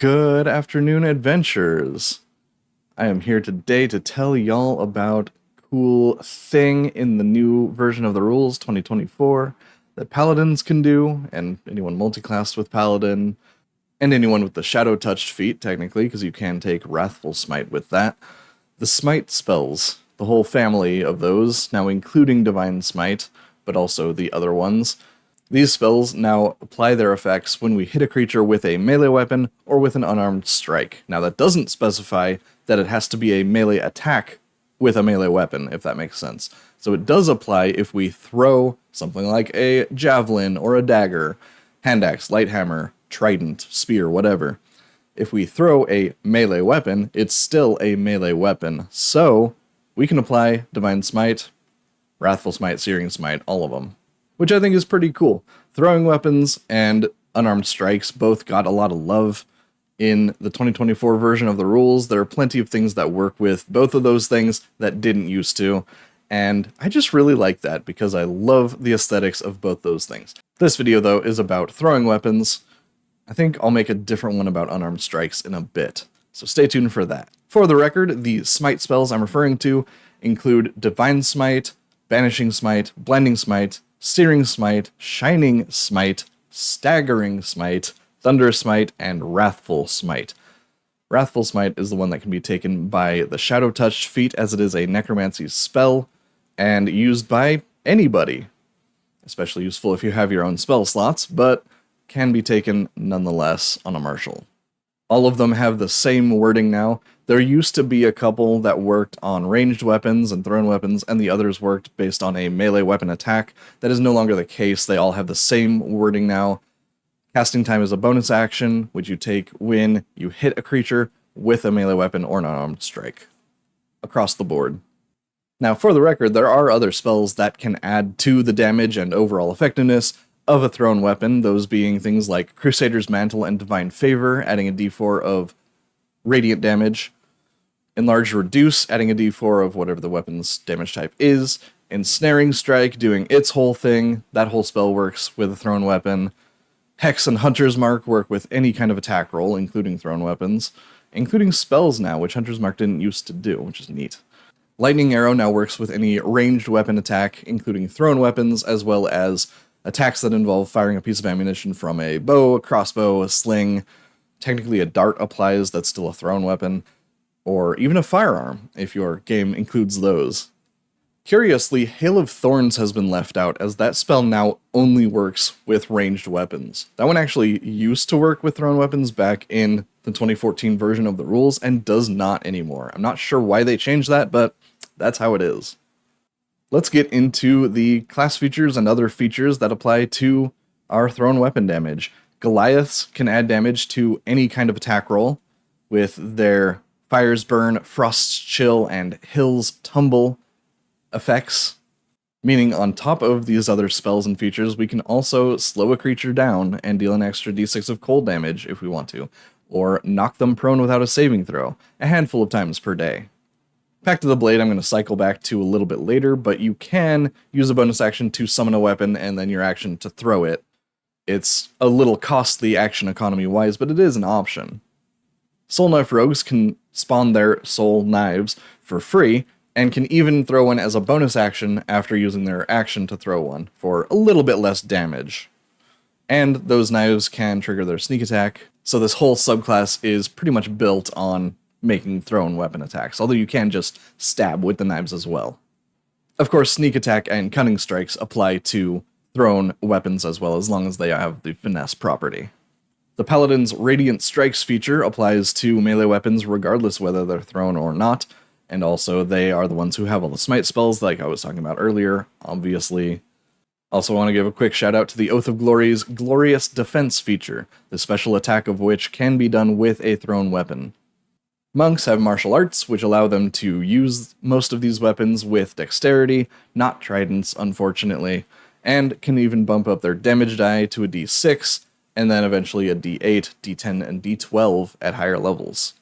Good afternoon, adventurers. I am here today to tell y'all about a cool thing in the new version of the rules 2024 that paladins can do, and anyone multiclassed with paladin, and anyone with the shadow touched feat, technically, because you can take Wrathful Smite with that. The Smite spells, the whole family of those, now including Divine Smite, but also the other ones. These spells now apply their effects when we hit a creature with a melee weapon or with an unarmed strike. Now that doesn't specify that it has to be a melee attack with a melee weapon, if that makes sense. So it does apply if we throw something like a javelin or a dagger, hand axe, light hammer, trident, spear, whatever. If we throw a melee weapon, it's still a melee weapon. So we can apply Divine Smite, Wrathful Smite, Searing Smite, all of them, which I think is pretty cool. Throwing weapons and unarmed strikes both got a lot of love in the 2024 version of the rules. There are plenty of things that work with both of those things that didn't used to, and I just really like that because I love the aesthetics of both those things. This video, though, is about throwing weapons. I think I'll make a different one about unarmed strikes in a bit, so stay tuned for that. For the record, the Smite spells I'm referring to include Divine Smite, Banishing Smite, Blinding Smite, Searing Smite, Shining Smite, Staggering Smite, Thunder Smite, and Wrathful Smite. Wrathful Smite is the one that can be taken by the Shadow Touched feat, as it is a Necromancy spell, and used by anybody. Especially useful if you have your own spell slots, but can be taken nonetheless on a martial. All of them have the same wording now. There used to be a couple that worked on ranged weapons and thrown weapons, and the others worked based on a melee weapon attack. That is no longer the case. They all have the same wording now. Casting time is a bonus action, which you take when you hit a creature with a melee weapon or an unarmed strike. Across the board. Now, for the record, there are other spells that can add to the damage and overall effectiveness of a thrown weapon, those being things like Crusader's Mantle and Divine Favor, adding a d4 of radiant damage. Enlarge Reduce, adding a d4 of whatever the weapon's damage type is. Ensnaring Strike, doing its whole thing. That whole spell works with a thrown weapon. Hex and Hunter's Mark work with any kind of attack roll, including thrown weapons. Including spells now, which Hunter's Mark didn't used to do, which is neat. Lightning Arrow now works with any ranged weapon attack, including thrown weapons, as well as attacks that involve firing a piece of ammunition from a bow, a crossbow, a sling. Technically a dart applies, that's still a thrown weapon. Or even a firearm, if your game includes those. Curiously, Hail of Thorns has been left out, as that spell now only works with ranged weapons. That one actually used to work with thrown weapons back in the 2014 version of the rules, and does not anymore. I'm not sure why they changed that, but that's how it is. Let's get into the class features and other features that apply to our thrown weapon damage. Goliaths can add damage to any kind of attack roll with their Fire's Burn, Frost's Chill, and Hill's Tumble effects, meaning on top of these other spells and features, we can also slow a creature down and deal an extra d6 of cold damage if we want to, or knock them prone without a saving throw, a handful of times per day. Pact of the Blade I'm going to cycle back to a little bit later, but you can use a bonus action to summon a weapon and then your action to throw it. It's a little costly action economy-wise, but it is an option. Soul Knife Rogues can spawn their Soul Knives for free, and can even throw one as a bonus action after using their action to throw one, for a little bit less damage. And those knives can trigger their sneak attack, so this whole subclass is pretty much built on making thrown weapon attacks, although you can just stab with the knives as well. Of course, sneak attack and cunning strikes apply to thrown weapons as well, as long as they have the finesse property. The Paladin's Radiant Strikes feature applies to melee weapons regardless whether they're thrown or not, and also they are the ones who have all the smite spells like I was talking about earlier, obviously. Also want to give a quick shout out to the Oath of Glory's Glorious Defense feature, the special attack of which can be done with a thrown weapon. Monks have martial arts, which allow them to use most of these weapons with dexterity, not tridents, unfortunately, and can even bump up their damage die to a d6, and then eventually a d8, d10, and d12 at higher levels.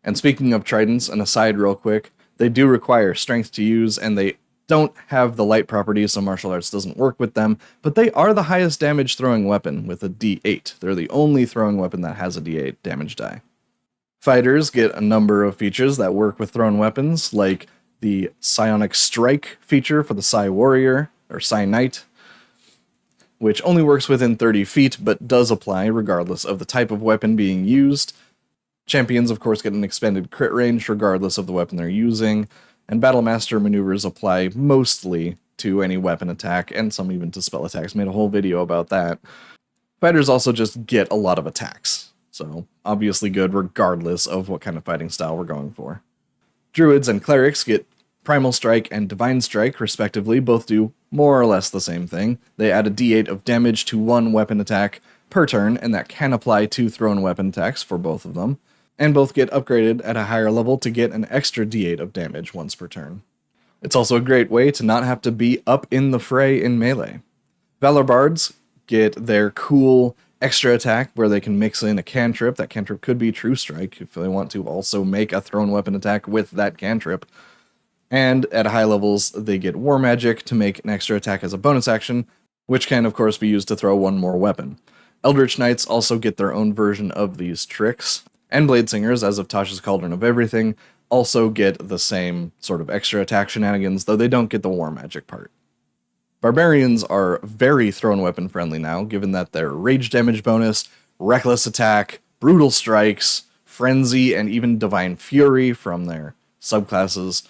And speaking of tridents, an aside real quick, they do require strength to use, and they don't have the light properties, so martial arts doesn't work with them, but they are the highest damage throwing weapon with a D8. They're the only throwing weapon that has a D8 damage die. Fighters get a number of features that work with thrown weapons, like the Psionic Strike feature for the Psi Warrior, or Psi Knight, which only works within 30 feet, but does apply regardless of the type of weapon being used. Champions, of course, get an expanded crit range regardless of the weapon they're using, and Battlemaster maneuvers apply mostly to any weapon attack, and some even to spell attacks. Made a whole video about that. Fighters also just get a lot of attacks, so obviously good regardless of what kind of fighting style we're going for. Druids and Clerics get Primal Strike and Divine Strike, respectively. Both do more or less the same thing. They add a d8 of damage to one weapon attack per turn, and that can apply to thrown weapon attacks for both of them. And both get upgraded at a higher level to get an extra d8 of damage once per turn. It's also a great way to not have to be up in the fray in melee. Valor Bards get their cool extra attack where they can mix in a cantrip. That cantrip could be True Strike if they want to also make a thrown weapon attack with that cantrip. And at high levels, they get War Magic to make an extra attack as a bonus action, which can, of course, be used to throw one more weapon. Eldritch Knights also get their own version of these tricks, and Blade Singers, as of Tasha's Cauldron of Everything, also get the same sort of extra attack shenanigans, though they don't get the War Magic part. Barbarians are very thrown weapon friendly now, given that their Rage Damage bonus, Reckless Attack, Brutal Strikes, Frenzy, and even Divine Fury from their subclasses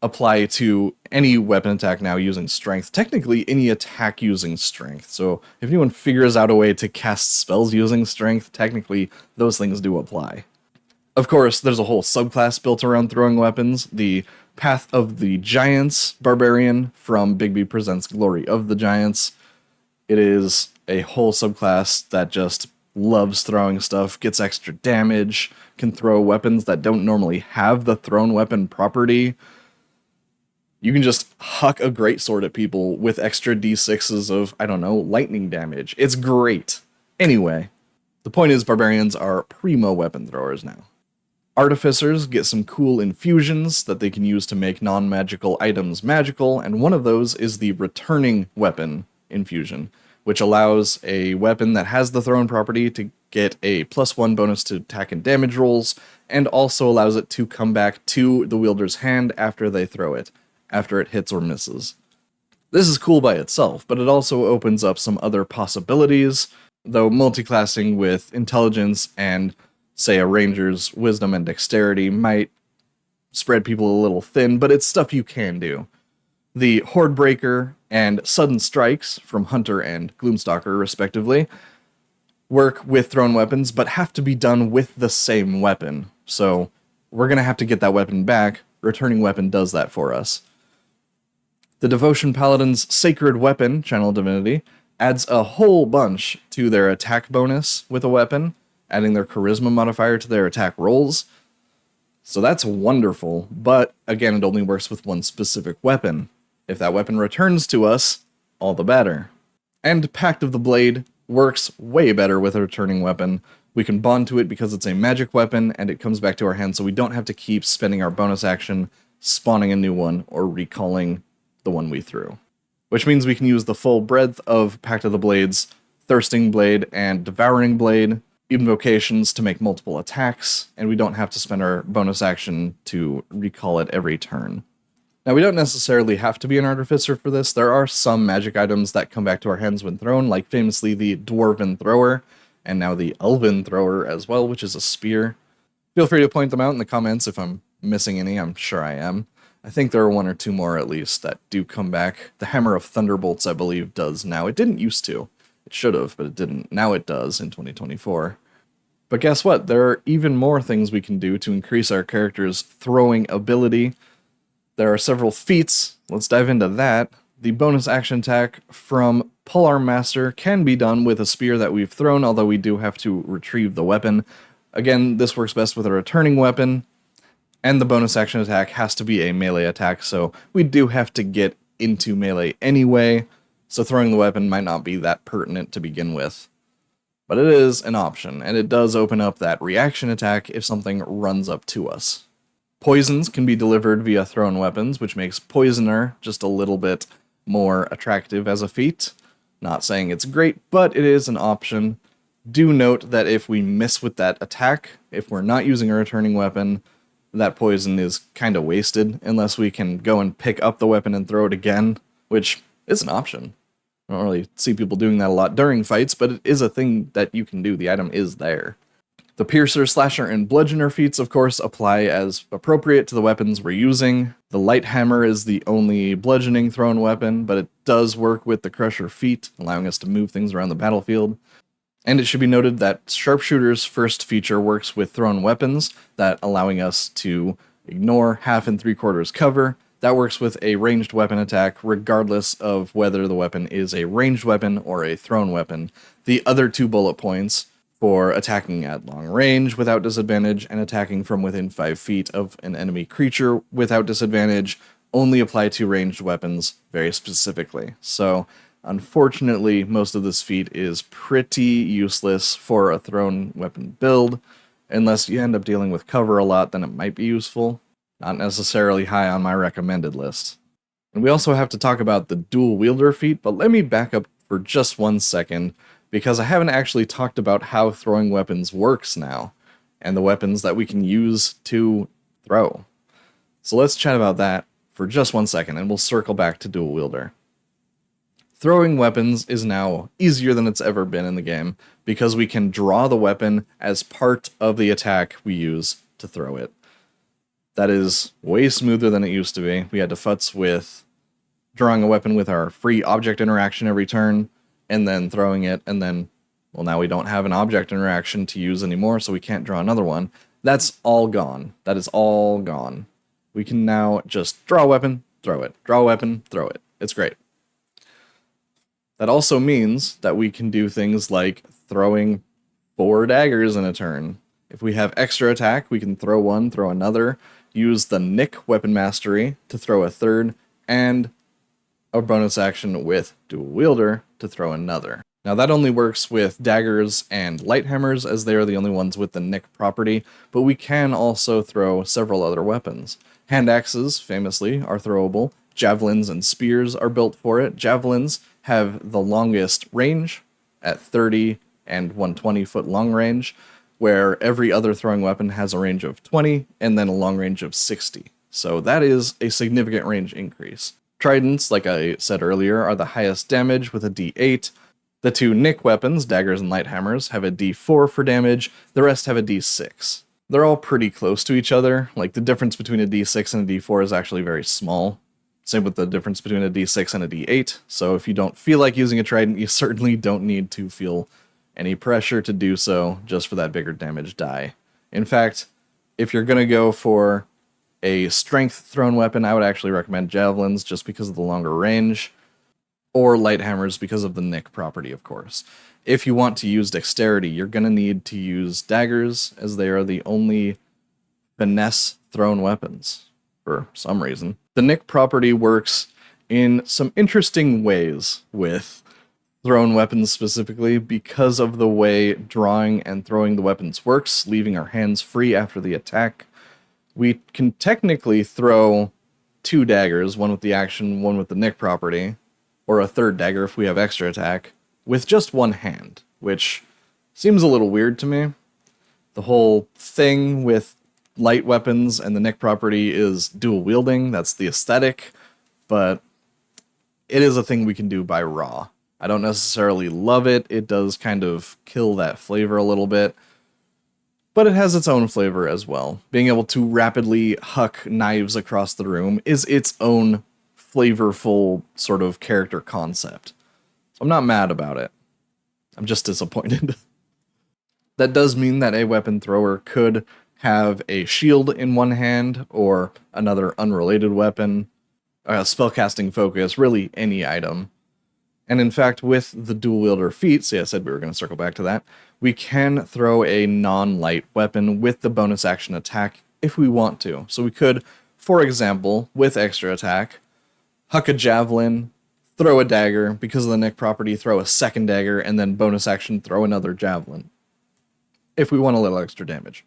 apply to any weapon attack now using strength. Technically, any attack using strength. So if anyone figures out a way to cast spells using strength, technically those things do apply. Of course, there's a whole subclass built around throwing weapons. The Path of the Giants Barbarian from Bigby Presents Glory of the Giants. It is a whole subclass that just loves throwing stuff, gets extra damage, can throw weapons that don't normally have the thrown weapon property. You can just huck a greatsword at people with extra d6s of, I don't know, lightning damage. It's great. Anyway, the point is Barbarians are primo weapon throwers now. Artificers get some cool infusions that they can use to make non-magical items magical, and one of those is the Returning Weapon infusion, which allows a weapon that has the thrown property to get a +1 bonus to attack and damage rolls, and also allows it to come back to the wielder's hand after they throw it, after it hits or misses. This is cool by itself, but it also opens up some other possibilities, though multiclassing with intelligence and, say, a ranger's wisdom and dexterity might spread people a little thin, but it's stuff you can do. The Horde Breaker and Sudden Strikes from Hunter and Gloomstalker, respectively, work with thrown weapons, but have to be done with the same weapon. So we're going to have to get that weapon back. Returning Weapon does that for us. The Devotion Paladin's Sacred Weapon, Channel Divinity, adds a whole bunch to their attack bonus with a weapon, adding their Charisma modifier to their attack rolls. So that's wonderful, but again, it only works with one specific weapon. If that weapon returns to us, all the better. And Pact of the Blade works way better with a returning weapon. We can bond to it because it's a magic weapon, and it comes back to our hand, so we don't have to keep spending our bonus action, spawning a new one, or recalling the one we threw. Which means we can use the full breadth of Pact of the Blades, Thirsting Blade, and Devouring Blade, invocations to make multiple attacks, and we don't have to spend our bonus action to recall it every turn. Now, we don't necessarily have to be an Artificer for this. There are some magic items that come back to our hands when thrown, like famously the Dwarven Thrower, and now the Elven Thrower as well, which is a spear. Feel free to point them out in the comments if I'm missing any. I'm sure I am. I think there are one or two more at least that do come back. The Hammer of Thunderbolts, I believe, does now. It didn't used to. It should have, but it didn't. Now it does in 2024. But guess what? There are even more things we can do to increase our character's throwing ability. There are several feats. Let's dive into that. The bonus action attack from Polearm Master can be done with a spear that we've thrown, although we do have to retrieve the weapon. Again, this works best with a returning weapon, and the bonus action attack has to be a melee attack, so we do have to get into melee anyway, so throwing the weapon might not be that pertinent to begin with. But it is an option, and it does open up that reaction attack if something runs up to us. Poisons can be delivered via thrown weapons, which makes Poisoner just a little bit more attractive as a feat. Not saying it's great, but it is an option. Do note that if we miss with that attack, if we're not using a returning weapon, that poison is kind of wasted unless we can go and pick up the weapon and throw it again, which is an option. I don't really see people doing that a lot during fights, but it is a thing that you can do. The item is there. The Piercer, Slasher, and Bludgeoner feats, of course, apply as appropriate to the weapons we're using. The Light Hammer is the only bludgeoning thrown weapon, but it does work with the Crusher feat, allowing us to move things around the battlefield. And it should be noted that Sharpshooter's first feature works with thrown weapons, that allowing us to ignore 1/2 and 3/4 cover. That works with a ranged weapon attack, regardless of whether the weapon is a ranged weapon or a thrown weapon. The other 2 bullet points for attacking at long range without disadvantage and attacking from within 5 feet of an enemy creature without disadvantage only apply to ranged weapons very specifically. So, unfortunately, most of this feat is pretty useless for a thrown weapon build. Unless you end up dealing with cover a lot, then it might be useful. Not necessarily high on my recommended list. And we also have to talk about the dual wielder feat, but let me back up for just 1 second, because I haven't actually talked about how throwing weapons works now, and the weapons that we can use to throw. So let's chat about that for just 1 second, and we'll circle back to dual wielder. Throwing weapons is now easier than it's ever been in the game, because we can draw the weapon as part of the attack we use to throw it. That is way smoother than it used to be. We had to futz with drawing a weapon with our free object interaction every turn, and then throwing it, and then, well, now we don't have an object interaction to use anymore, so we can't draw another one. That's all gone. That is all gone. We can now just draw a weapon, throw it. Draw a weapon, throw it. It's great. That also means that we can do things like throwing 4 daggers in a turn. If we have extra attack, we can throw one, throw another, use the Nick Weapon Mastery to throw a third, and a bonus action with Dual Wielder to throw another. Now that only works with daggers and light hammers, as they are the only ones with the Nick property, but we can also throw several other weapons. Hand axes, famously, are throwable. Javelins and spears are built for it. Javelins have the longest range at 30 and 120 foot long range, where every other throwing weapon has a range of 20 and then a long range of 60. So that is a significant range increase. Tridents, like I said earlier, are the highest damage with a D8. The 2 Nick weapons, daggers and light hammers, have a D4 for damage. The rest have a D6. They're all pretty close to each other. Like, the difference between a D6 and a D4 is actually very small. Same with the difference between a D6 and a D8. So if you don't feel like using a trident, you certainly don't need to feel any pressure to do so just for that bigger damage die. In fact, if you're going to go for a strength thrown weapon, I would actually recommend javelins just because of the longer range, or light hammers because of the Nick property, of course. If you want to use dexterity, you're going to need to use daggers, as they are the only finesse thrown weapons, for some reason. The Nick property works in some interesting ways with thrown weapons specifically, because of the way drawing and throwing the weapons works, leaving our hands free after the attack. We can technically throw 2 daggers, one with the action, one with the Nick property, or a third dagger if we have extra attack, with just one hand, which seems a little weird to me. The whole thing with light weapons and the Nick property is dual wielding, that's the aesthetic, but it is a thing we can do by raw. I don't necessarily love it, it does kind of kill that flavor a little bit, but it has its own flavor as well. Being able to rapidly huck knives across the room is its own flavorful sort of character concept. So I'm not mad about it. I'm just disappointed. That does mean that a weapon thrower could have a shield in one hand, or another unrelated weapon, a spellcasting focus, really any item. And in fact, with the dual wielder feat, see I said we were going to circle back to that, we can throw a non-light weapon with the bonus action attack if we want to. So we could, for example, with extra attack, huck a javelin, throw a dagger, because of the Nick property, throw a second dagger, and then bonus action, throw another javelin, if we want a little extra damage.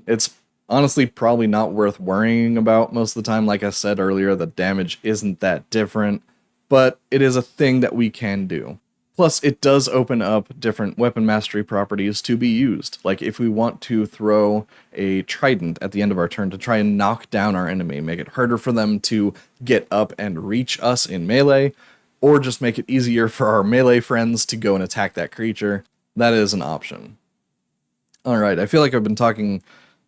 It's Honestly, probably not worth worrying about most of the time. Like I said earlier, the damage isn't that different, but it is a thing that we can do. Plus, it does open up different weapon mastery properties to be used. Like if we want to throw a trident at the end of our turn to try and knock down our enemy, make it harder for them to get up and reach us in melee, or just make it easier for our melee friends to go and attack that creature, that is an option. Alright, I feel like I've been talking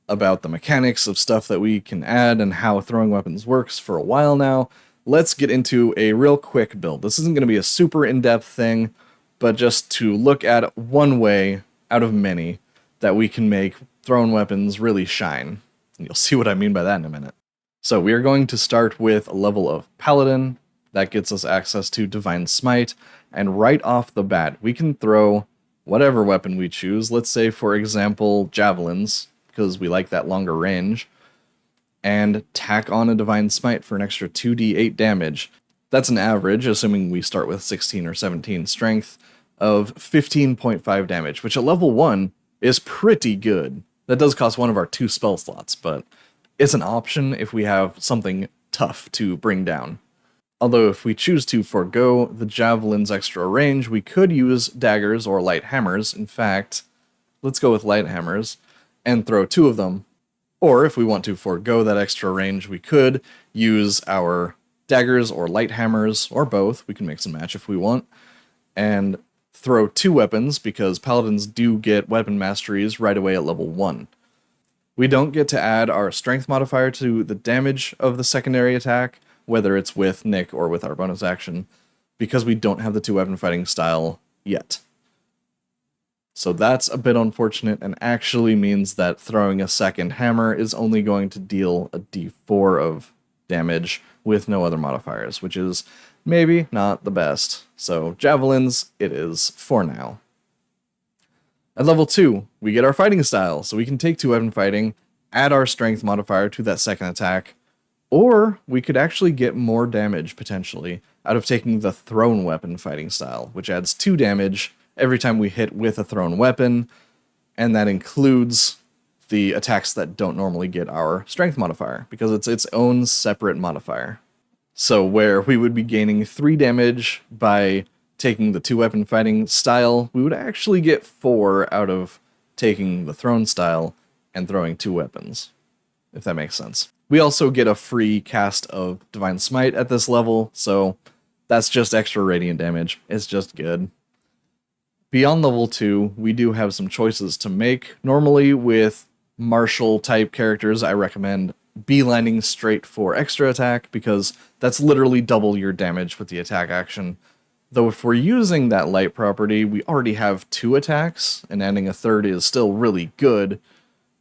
about the mechanics of stuff that we can add and how throwing weapons works for a while now. Let's get into a real quick build. This isn't going to be a super in-depth thing, but just to look at one way out of many that we can make thrown weapons really shine. And you'll see what I mean by that in a minute. So we are going to start with a level of paladin. That gets us access to divine smite, and right off the bat we can throw whatever weapon we choose. Let's say, for example, javelins, because we like that longer range, and tack on a divine smite for an extra 2d8 damage. That's an average, assuming we start with 16 or 17 strength, of 15.5 damage, which at level 1 is pretty good. That does cost one of our 2 spell slots, but it's an option if we have something tough to bring down. Although if we choose to forego the javelin's extra range, we could use daggers or light hammers. In fact, let's go with light hammers and throw 2 of them. Or if we want to forego that extra range, we could use our daggers or light hammers, or both. We can mix and match if we want, and throw 2 weapons, because paladins do get weapon masteries right away at level 1. We don't get to add our strength modifier to the damage of the secondary attack, whether it's with Nick or with our bonus action, because we don't have the 2 weapon fighting style yet. So that's a bit unfortunate, and actually means that throwing a second hammer is only going to deal a d4 of damage with no other modifiers, which is maybe not the best. So javelins it is for now. At level 2, we get our fighting style, so we can take 2 weapon fighting, add our strength modifier to that second attack, or we could actually get more damage, potentially, out of taking the thrown weapon fighting style, which adds 2 damage every time we hit with a thrown weapon, and that includes the attacks that don't normally get our strength modifier, because it's its own separate modifier. So where we would be gaining 3 damage by taking the 2 weapon fighting style, we would actually get 4 out of taking the thrown style and throwing 2 weapons, if that makes sense. We also get a free cast of divine smite at this level, so that's just extra radiant damage. It's just good. Beyond level 2, we do have some choices to make. Normally with martial type characters, I recommend beelining straight for extra attack, because that's literally double your damage with the attack action. Though if we're using that light property, we already have 2 attacks, and adding a third is still really good,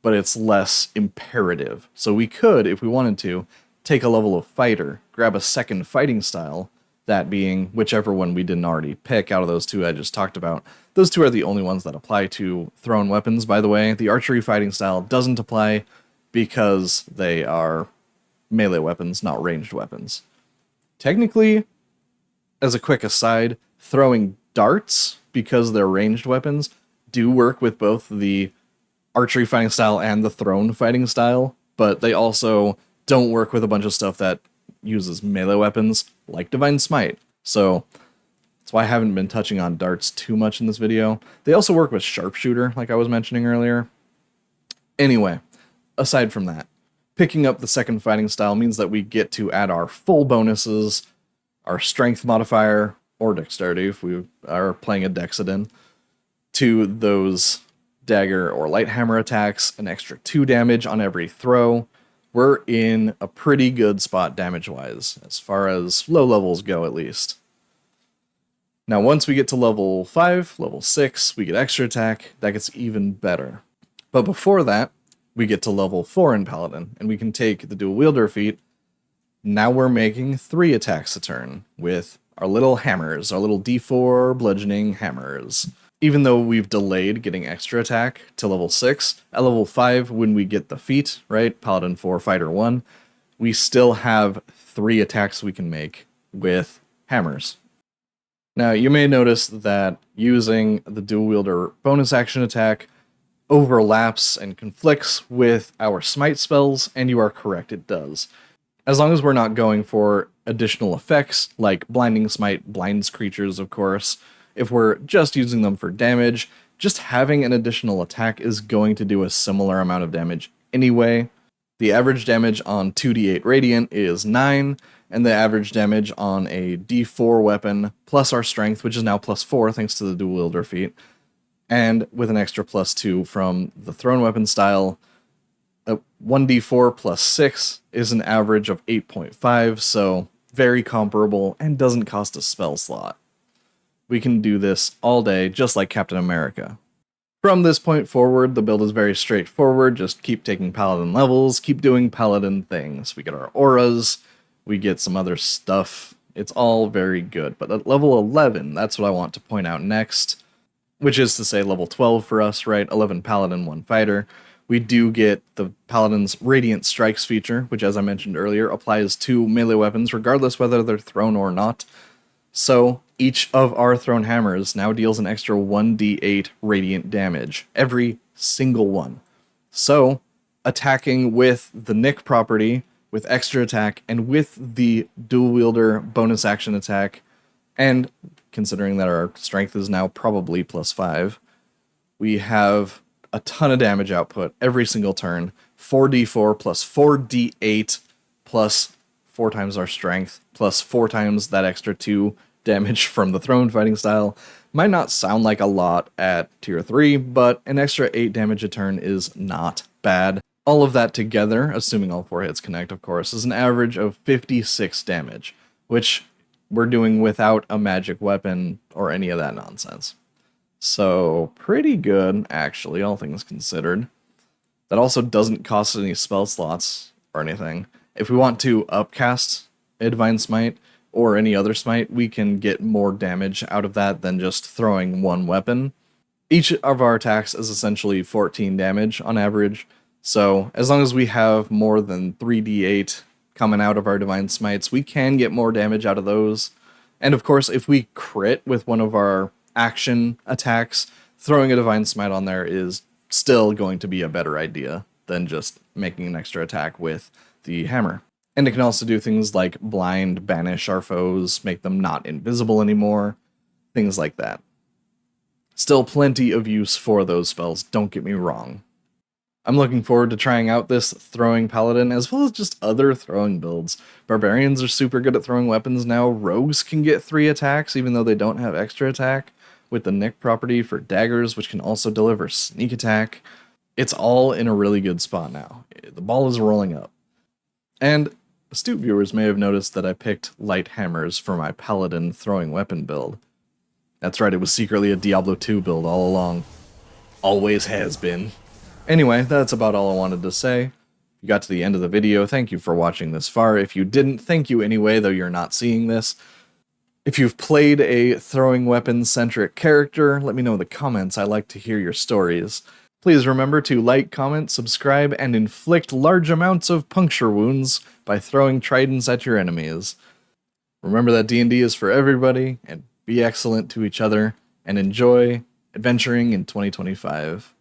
but it's less imperative. So we could, if we wanted to, take a level of fighter, grab a second fighting style, that being whichever one we didn't already pick out of those 2 I just talked about. Those 2 are the only ones that apply to thrown weapons, by the way. The archery fighting style doesn't apply because they are melee weapons, not ranged weapons. Technically, as a quick aside, throwing darts, because they're ranged weapons, do work with both the archery fighting style and the thrown fighting style, but they also don't work with a bunch of stuff that uses melee weapons, like divine smite. So that's why I haven't been touching on darts too much in this video. They also work with sharpshooter, like I was mentioning earlier. Anyway, aside from that, picking up the second fighting style means that we get to add our full bonuses, our strength modifier, or dexterity if we are playing a Dexadin, to those dagger or light hammer attacks, an extra 2 damage on every throw. We're in a pretty good spot damage-wise, as far as low levels go at least. Now once we get to level 5, level 6, we get extra attack, that gets even better. But before that, we get to level 4 in Paladin, and we can take the dual wielder feat. Now we're making 3 attacks a turn, with our little hammers, our little d4 bludgeoning hammers. Even though we've delayed getting extra attack to level 6, at level 5, when we get the feat, right, Paladin 4, Fighter 1, we still have 3 attacks we can make with hammers. Now, you may notice that using the dual wielder bonus action attack overlaps and conflicts with our Smite spells, and you are correct, it does. As long as we're not going for additional effects, like Blinding Smite blinds creatures, of course, if we're just using them for damage, just having an additional attack is going to do a similar amount of damage anyway. The average damage on 2d8 Radiant is 9, and the average damage on a d4 weapon, plus our strength, which is now plus 4 thanks to the dual wielder feat, and with an extra plus 2 from the thrown weapon style, 1d4 plus 6 is an average of 8.5, so very comparable and doesn't cost a spell slot. We can do this all day, just like Captain America. From this point forward, the build is very straightforward. Just keep taking paladin levels, keep doing paladin things. We get our auras, we get some other stuff. It's all very good. But at level 11, that's what I want to point out next, which is to say level 12 for us, right? 11 paladin, 1 fighter. We do get the Paladin's Radiant Strikes feature, which, as I mentioned earlier, applies to melee weapons regardless whether they're thrown or not. So each of our thrown hammers now deals an extra 1d8 radiant damage, every single one. So attacking with the Nick property, with extra attack, and with the dual wielder bonus action attack, and considering that our strength is now probably plus 5, we have a ton of damage output every single turn. 4d4 plus 4d8 plus 4 times our strength, plus 4 times that extra 2 damage from the thrown fighting style. Might not sound like a lot at tier 3, but an extra 8 damage a turn is not bad. All of that together, assuming all 4 hits connect, of course, is an average of 56 damage, which we're doing without a magic weapon or any of that nonsense. So, pretty good, actually, all things considered. That also doesn't cost any spell slots or anything. If we want to upcast a Divine Smite or any other smite, we can get more damage out of that than just throwing one weapon. Each of our attacks is essentially 14 damage on average, so as long as we have more than 3d8 coming out of our Divine Smites, we can get more damage out of those. And of course, if we crit with one of our action attacks, throwing a Divine Smite on there is still going to be a better idea than just making an extra attack with the hammer. And it can also do things like blind, banish our foes, make them not invisible anymore, things like that. Still plenty of use for those spells, don't get me wrong. I'm looking forward to trying out this throwing paladin, as well as just other throwing builds. Barbarians are super good at throwing weapons now. Rogues can get 3 attacks, even though they don't have extra attack, with the Nick property for daggers, which can also deliver sneak attack. It's all in a really good spot now. The ball is rolling up. And astute viewers may have noticed that I picked light hammers for my paladin throwing weapon build. That's right, it was secretly a Diablo 2 build all along. Always has been. Anyway, that's about all I wanted to say. If you got to the end of the video, thank you for watching this far. If you didn't, thank you anyway, though you're not seeing this. If you've played a throwing weapon-centric character, let me know in the comments. I like to hear your stories. Please remember to like, comment, subscribe, and inflict large amounts of puncture wounds by throwing tridents at your enemies. Remember that D&D is for everybody, and be excellent to each other, and enjoy adventuring in 2025.